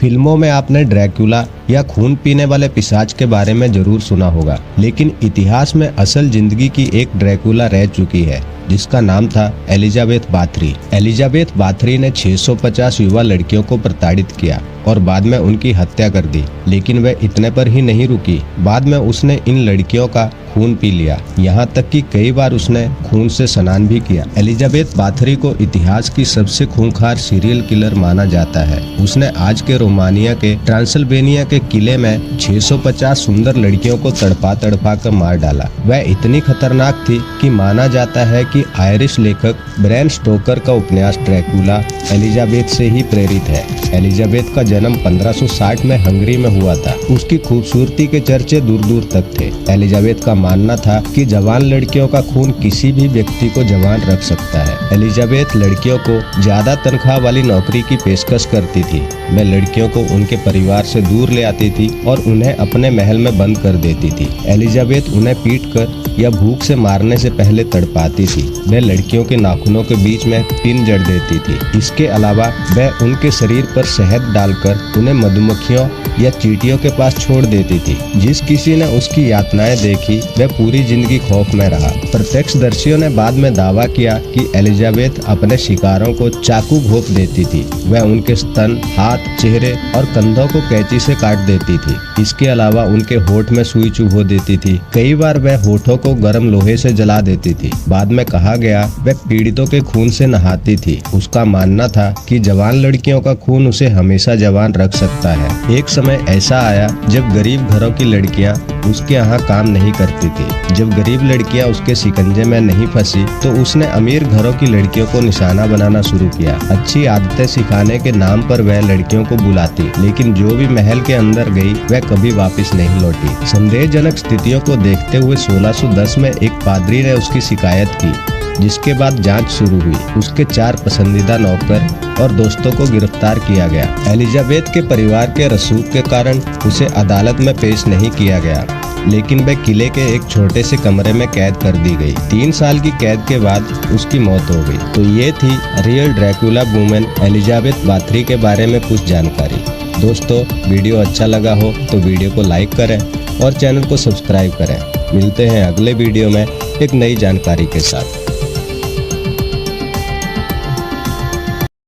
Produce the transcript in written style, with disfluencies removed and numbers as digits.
फिल्मों में आपने ड्रैकुला या खून पीने वाले पिशाच के बारे में जरूर सुना होगा, लेकिन इतिहास में असल जिंदगी की एक ड्रैकुला रह चुकी है जिसका नाम था एलिजाबेथ बाथरी। एलिजाबेथ बाथरी ने 650 युवा लड़कियों को प्रताड़ित किया और बाद में उनकी हत्या कर दी, लेकिन वह इतने पर ही नहीं रुकी। बाद में उसने इन लड़कियों का खून पी लिया, यहाँ तक कि कई बार उसने खून से स्नान भी किया। एलिजाबेथ बाथरी को इतिहास की सबसे खूंखार सीरियल किलर माना जाता है। उसने आज के रोमानिया के ट्रांसिल्वेनिया के किले में 650 सुंदर लड़कियों को तड़पा तड़पा कर मार डाला। वह इतनी खतरनाक थी कि माना जाता है कि आयरिश लेखक ब्रैम स्टोकर का उपन्यास ड्रैकुला एलिजाबेथ से ही प्रेरित है। एलिजाबेथ का जन्म 1560 में हंगरी में हुआ था। उसकी खूबसूरती के चर्चे दूर दूर तक थे। एलिजाबेथ का मानना था कि जवान लड़कियों का खून किसी भी व्यक्ति को जवान रख सकता है। एलिजाबेथ लड़कियों को ज्यादा तनख्वाह वाली नौकरी की पेशकश करती थी। वह लड़कियों को उनके परिवार से दूर ले आती थी और उन्हें अपने महल में बंद कर देती थी। एलिजाबेथ उन्हें पीटकर या भूख से मारने से पहले तड़पाती थी। वह लड़कियों के नाखूनों के बीच में पिन जड़ देती थी। इसके अलावा वह उनके शरीर पर शहद डालकर उन्हें मधुमक्खियों या चींटियों के पास छोड़ देती थी। जिस किसी ने उसकी यातनाएं देखी वह पूरी जिंदगी खौफ में रहा। प्रत्यक्षदर्शियों ने बाद में दावा किया कि एलिजाबेथ अपने शिकारों को चाकू घोंप देती थी। वह उनके स्तन, हाथ, चेहरे और कंधों को कैंची से काट देती थी। इसके अलावा उनके होठ में सुई चुभो देती थी। कई बार वह होठों को गर्म लोहे से जला देती थी। बाद में कहा गया वह पीड़ितों के खून से नहाती थी। उसका मानना था कि जवान लड़कियों का खून उसे हमेशा जवान रख सकता है। एक समय ऐसा आया जब गरीब घरों की लड़कियां उसके यहाँ काम नहीं करती थी। जब गरीब लड़कियां उसके शिकंजे में नहीं फंसी तो उसने अमीर घरों की लड़कियों को निशाना बनाना शुरू किया। अच्छी आदतें सिखाने के नाम पर वह लड़कियों को बुलाती, लेकिन जो भी महल के अंदर गई वह कभी वापस नहीं लौटी। संदेहजनक स्थितियों को देखते हुए 1610 में एक पादरी ने उसकी शिकायत की, जिसके बाद जांच शुरू हुई। उसके 4 पसंदीदा नौकर और दोस्तों को गिरफ्तार किया गया। एलिजाबेथ के परिवार के रसूख के कारण उसे अदालत में पेश नहीं किया गया, लेकिन वह किले के एक छोटे से कमरे में कैद कर दी गई। 3 साल की कैद के बाद उसकी मौत हो गई। तो ये थी real Dracula women Elizabeth Bathory के बारे में कुछ जानकारी। दोस्तों, वीडियो अच्छा लगा हो तो वीडियो को लाइक करें और चैनल को सब्सक्राइब करें। मिलते हैं अगले वीडियो में एक नई जानकारी के साथ।